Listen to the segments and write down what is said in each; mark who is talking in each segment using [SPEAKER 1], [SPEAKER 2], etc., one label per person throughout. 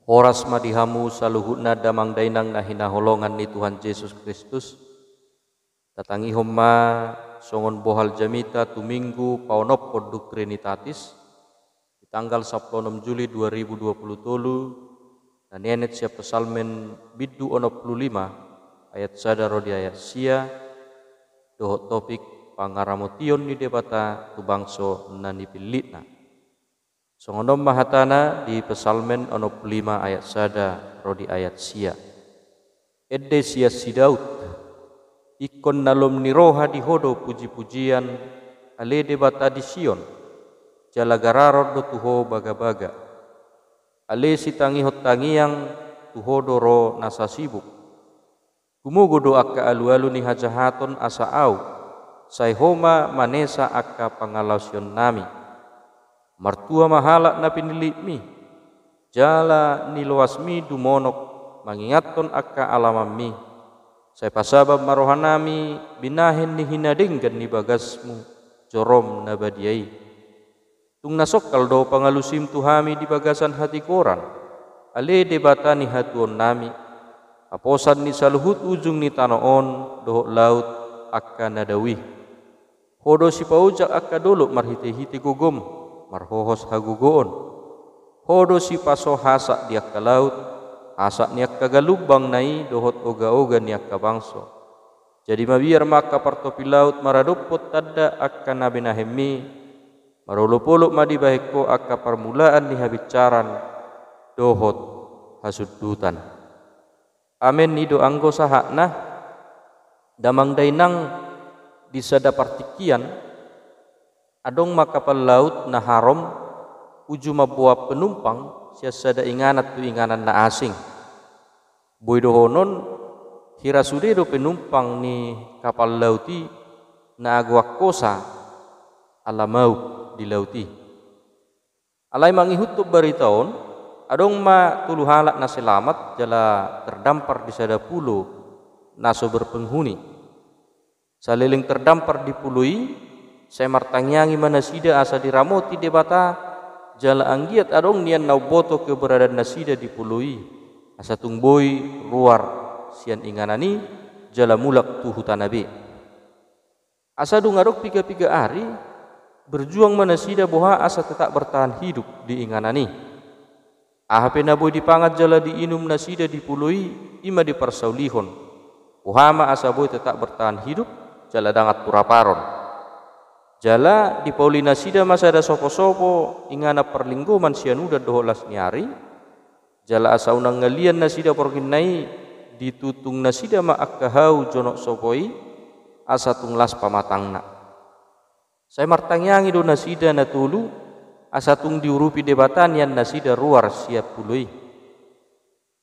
[SPEAKER 1] Horas madihamu saluhutna damang dainang na hinaholongan ni Tuhan Yesus Kristus. Tatangi homma songon bohal jamita tuminggu paonop poduk Trinitatis di tanggal 16 Juli 2020 dan nenet siap pesalmen biddu onop 5 ayat sadaro di ayat sia dohot topik pangaramotion ni debata tu bangso nani pilitna. Songonom mahatana di pesalmen onop 5 ayat sada rodi ayat sia. Edde sia si Daud ikon nalom niroha di hodo puji-pujian ale debata di Sion jala gararod do tuho baga-baga ale si tangihot tangiang tuhodo ro nasa sibuk kumugo do akka alu-alu ni hajahaton asa au say homa manesa akka pangalausion nami martua mahalak na pinilimi jala niluasmi dumonok mangingaton akka alamami saya pasabab marohanami binahin ni hinadinggan ni bagasmu jorom na badiai tung nasokal do pangalusim tuhami di bagasan hati koran ale debata ni hatuon nami aposan ni saluhut ujung ni tanoon dohok laut akka nadawi hodo si paujak akka dolo marhite-hite gugum marhohos hagugoon hodo si paso hasak diak ka laut hasak niak kagalubang nai dohot oga-oga niak ka bangso jadi mabiar maka partopi laut maradopot tadda akka nabinahemi marolopolok madibaheko akka permulaan ni habicaran dohot hasudutan amen nido anggo sahakna damang dainang disada partikian adong makapal laut na harom uju mabuah penumpang siasada inganat tu inganan na asing boy dohonon hirasude do penumpang ni kapal lauti na agwak kosa alamau di lauti alai mangihut tu baritaon adong ma tulu halak na selamat jala terdampar di sada pulo naso berpenghuni saliling terdampar di pului saya martangyangi manasida asa diramoti debata jala anggiat adong nian nauboto keberadaan nasida di pului asa tungboi ruar sian inganani jala mulak tu hutanabe asa dungadok piga-piga hari berjuang manasida boha asa tetap bertahan hidup di inganani ahape naboy dipangat jala diinum nasida di pului ima di persaulihon bohama asa boy tetap bertahan hidup jala dangat puraparon jala di Paulina sida masa ada sopo-sopo ingana perlinggoman sianuda doholas niari jala asa unang ngalian nasida porginai ditutung nasida ma akkahau jonok sopoi asa tunglas pamatangna saya martangyangi do nasida na tulu asa tung diurupi debatan yan nasida ruar siap pului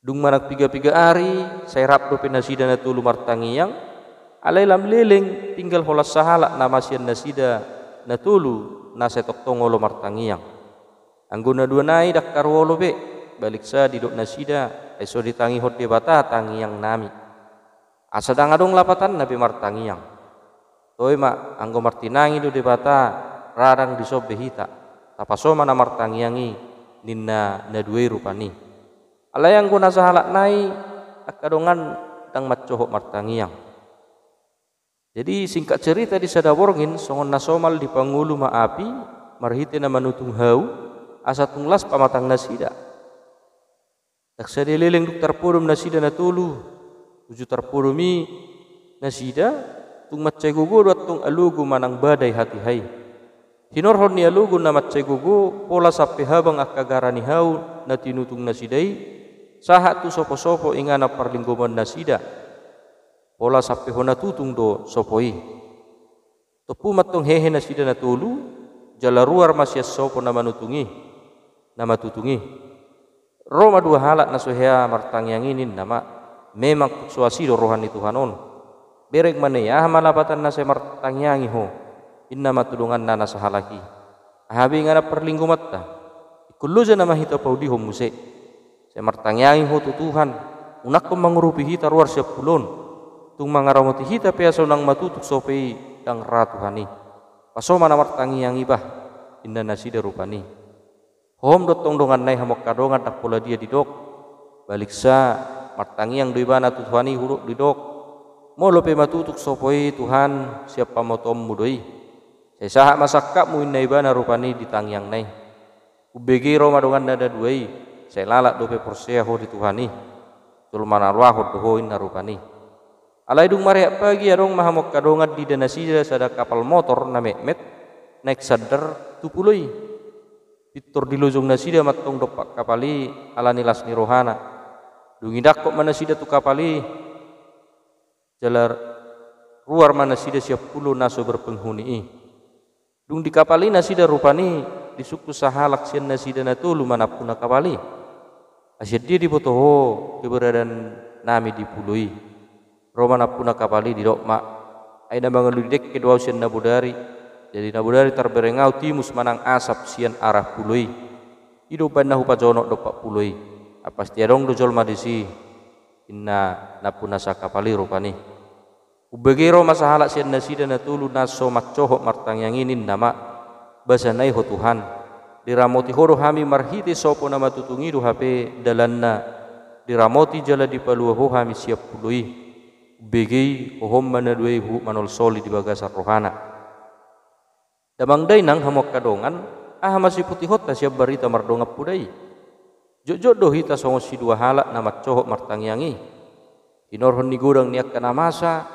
[SPEAKER 1] dung manak piga-piga hari saya rap do nasida na tulu martangyang alai lam leleng tinggal holas sahala nama sian nasida natulu nasetok tongolo martangiang angguna dua nai dak karwolo be balik sa didok nasida eso ditangi hot debata tangiang nami asadang adong lapatan nabi martangiang toy ma anggo martinangi do debata rarang disobe hita tapasoma na martangiangi ninna na duwe rupani alai angguna sahala nai akadongan tang matcohok martangiang. Jadi singkat cerita di sadaworngin songon nasomal di pangulu maapi marhite na manutung hau asa tunglas pamatang nasida taksa deleleng duk tarpurum nasida na tulu uju tarpurumi nasida tung matcay gugu at tung alugu manang badai hati hai hinorhon ni alugu na matcay gugu pola sape habang akagara ni hau na tinutung nasidai saha tu sopo-sopo ingana parlinggoman nasida pola sape hona tutung do sopoi topu matong hehe nasida na tulu jala ruar masya sopo na manutungi na matutungi roma dua halak na sohea martangyanginin nama memang suasido rohani Tuhanon berek mane malapatan na saya martangyangi ho inna matulungan na nasahalaki ahabi ngana perlinggumatta ikuluja na mahita paudi ho muse saya martangyangi ho tu Tuhan unak ko mangurupi hita ruar siap pulon tung mangaramoti hita peaso nang matutuk sopei dang ratuhani pasoma na martangyang ibah inna nasida rupani hom dotong dongan nai hamok kadongan tak pola dia didok balik sa martangiang do ibana tu Tuhani huruk didok molo pe matutuk sopoi Tuhan siapa motom mudoi saya saha masakka mu inna ibana rupani ditangiang nai ubegi roma dongan nada duai saya lalak dope porsea ho di Tuhani tulman arwah ho do inna rupani alai dung mariak pagi arong mahamok kadongat di danasida sada kapal motor na mekmet naik sadar tupuloi pitor di lojong nasida matong dopak kapali alani lasni rohana dungidak kok mana sida tu kapali jalar ruar mana sida siap puluh naso berpenghuni dung di kapali nasida rupani di suku sahalak sian nasida natulu manapun kapali asyad dia dibotoho keberadaan nami di pului romana puna kapali di dokma aina mangeludek kedua sian nabudari jadi nabudari terberengau timus manang asap sian arah pului hidupan nahu pajonok dopak pului apas tiadong dojol madisi inna napuna sakapali rupani ubegero masahalak sian nasida natulu naso macohok martang yang ini nama basanai ho Tuhan diramoti horo hami marhiti sopo nama tutungidu hape dalanna diramoti jala di palua ho hami siap pului begei ohom mana duai hu manol soli di bagasar rohana damang dainang hamok kadongan masih putih hota siap barita mardongap pudai jojok dohita songo si dua halak nama cohok martangyangi inorhon ni godang niak kana masa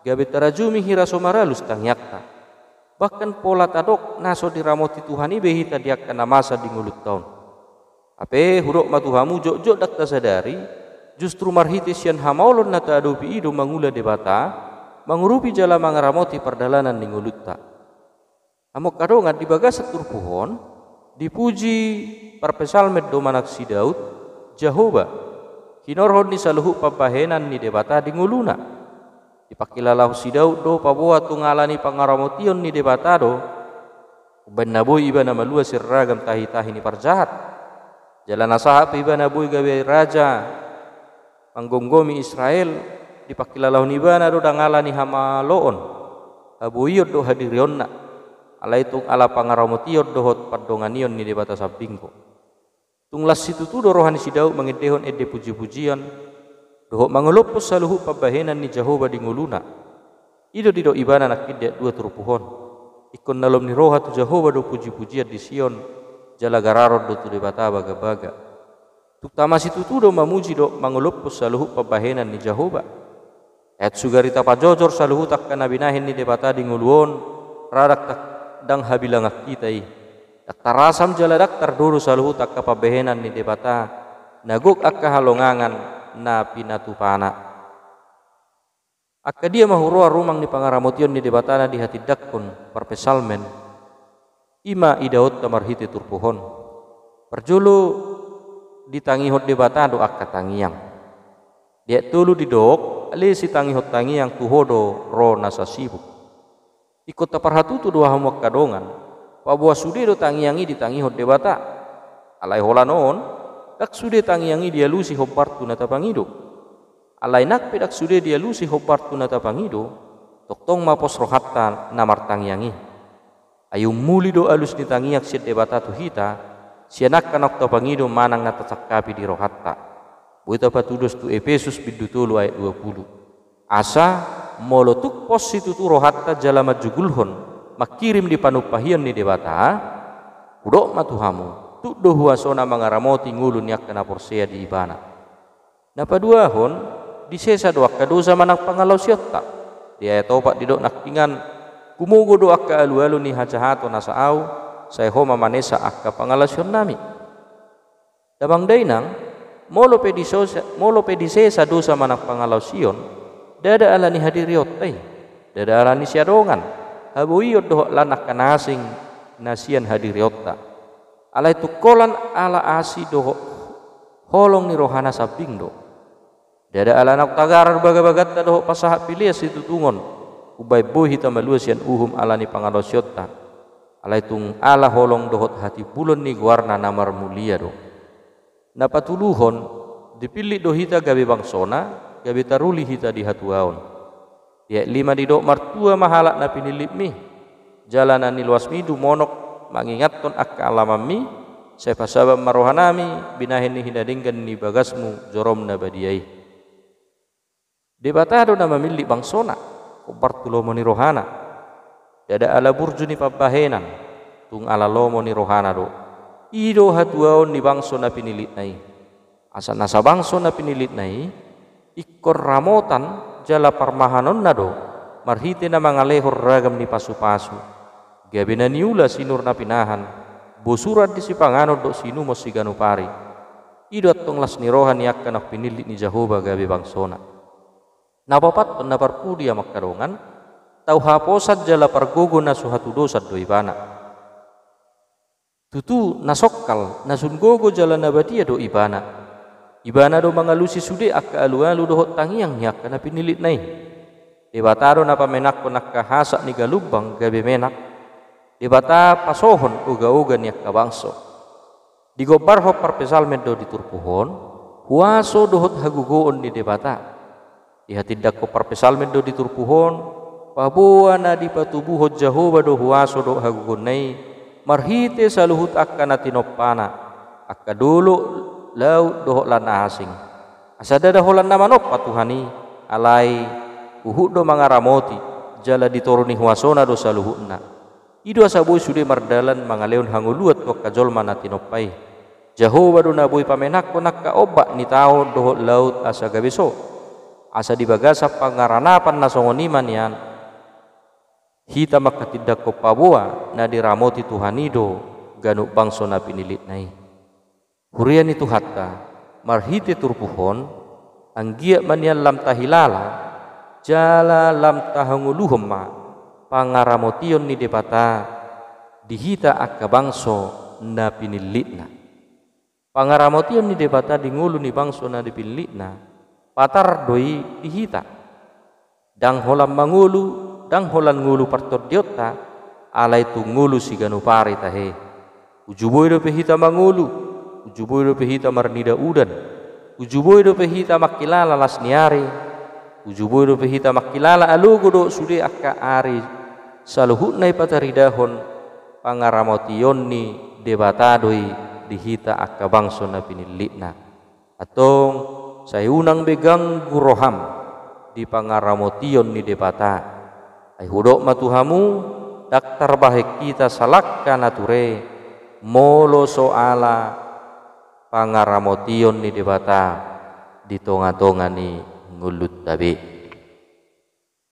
[SPEAKER 1] gabe tarajumi hira somaralus tangyakta bahkan pola tadok naso diramoti Tuhani behita diak kana masa di ngulut taun ape huruk matuhamu jojok dakta sadari justru marhiti sian hamaulon nata adopi ido mangula debata mangurupi jala mangaramoti perdalanan di ngulutta amok kadongan di bagasat turpuhon dipuji parpesalmet do manak si Daud Jehovah kinorhon ni saluhu pabahenan ni debata di nguluna dipakilalahu si Daud do paboa tungalani pangaramotion ni debata do uban naboy iba na malua sirragam tahi-tahi ni parjahat jalan asahap iba naboy gawe raja panggonggomi Israel dipakilalahu ni bana do dangalani hamaloon abuyod do hadirionna ala itung ala pangaramotion do hot pardonganion ni debata sabingko tunglas situ tu do rohani si Daud mangedehon ede puji-pujian dohok mangolopos saluhu pabahenan ni Jehovah di nguluna ido dido ibana nakidya dua turupuhon ikon nalom ni roha tu Jehovah do puji-pujian di Sion jala gararod do tu debata baga-baga tuk tama situ tu do mamuji do mangolopos saluhu pabahenan ni Jehovah et sugarita pajojor saluhu takkan nabinahin ni debata di nguluon radak tak dang habilangak kita tak tarasam jala dak tarduru saluhu takka pabahenan ni debata naguk akka halongangan na pinatupana akka dia mahurua rumang ni pangaramotion ni debatana di hati dakkon parpesalmen ima idaot tamarhiti turpuhon perjulu ditangihot debata do akka tangiang dia tulu didok ali si tangihot tangiang tuhodo ro nasa sibuk ikut taparhatutu dua hamok kadongan pabuah sude do tangiangi ditangihot debata alai hola noon dak sude tangiangi dia lusi hobbartu nata pangido alai nak pedak sude dia lusi hobbartu nata pangido toktong mapos rohatta namar tangiangi ayu muli do alus ni tangiak siat debata tu hita sianak kanok ta pangido manang nata cakkapi di rohatta buita patudos tu Efesus bidutulu ayat 20 asa molotuk pos situ tu rohatta jalama jugulhon makirim di panupahian ni debata udok matuhamu do huasona mangaramoti ngulun yak kana porsea di ibana napaduahon disesa doak kadosa manak pangalaw siyata dia topak didok naktingan kumugo do akka alu-alu ni hajahato nasaaw say homa manesa akka pangalasyon nami dabang dainang molo pedisesa dosa manak pangalaw siyon dada ala ni hadiriot dada ala ni siadongan habuyod do lanak kanasing nasian hadiriota alai tukolan ala asi do holong ni rohana sabing do dada ala nak tagarar baga-bagat do pasahap pilias itu tungon ubay bohi tamaluasian uhum ala ni pangalosyota alai tung ala holong dohot hati bulon ni guarna namar mulia do napatuluhon dipilih do hita gabe bangsona gabe taruli hita di hatuaon ya 5 di do martua mahalak na pinilip mi jalanan ni luas mi du monok mangingatton akka alamami sepa sabab marohanami binahin ni hinadingkan ni bagasmu jorom na badiyai debatado na mamili bangsona kubartulo mo ni rohana dada ala burju ni pabahenan tung ala lomo ni rohana do ido hatuaon ni bangso na pinilit nai asa nasa bangso na pinilit nai ikor ramotan jala parmahanon na do marhite na mga lehor ragam ni pasu-pasu gabi na niula sinur na pinahan bosurat di si panganod do sinu mo si ganupari idot tong las ni rohan yak kanak pinilit ni Jehovah gabi bangsona napapat naparpudi amak kadongan tau haposat jala pargogo na suhatu dosat do ibana tutu nasokkal nasungogo jala nabatia do ibana do mangalusi sude akka alu-alu do tangiang yak kana pinilit nai debataro na pamenak ko nakahasak ni galubang gabi menak dibata pasohon uga-uga niyak kabangso digobar ho parpesalmen do diturpuhon huaso dohot hagugoon ni debata ihatidak ko parpesalmen do diturpuhon pabuana na di patubuhot Jehovah do huaso do hagugon nai marhite saluhut akka na tinopana akka dulu lau dohot lan asing asada daholan na manop patuhani alai uhud do mangaramoti jala ditoroni huasona do saluhutna ido asaboy sude mardalan mga leon hanguluat ko kajolma na tinopay Jehovah do naboy pamenak ko nakkaoba ni tao doho laut asa gabiso asa dibagasa pangaranapan na songoniman yan hita makatidak ko pabua na diramoti Tuhanido ganu bangso na pinilit nai hurian itu hatta marhite turpuhon anggia manian lam tahilala jala lam tahanguluhum ma pangaramotion ni debata dihita akka bangso na pinilitna pangaramotion ni debata dingulu ni bangso na dipilitna patar doi dihita dang holam mangulu dang holan ngulu partodiota alai tu ngulu si ganupari tahe ujuboy do pehita mangulu ujuboy do pehita marnida udan ujuboy do pehita makilala lasniari ujuboy do pehita makilala alugo do sude akka ari saluhut nai pataridahon pangaramotion ni debatadoi dihita akka bangso na pinilitna atong sayunang begang guroham di pangaramotion ni debata ay hudok matuhamu daktar bahek kita salakka nature molo soala pangaramotion ni debata di tonga-tonga ni ngulut tabi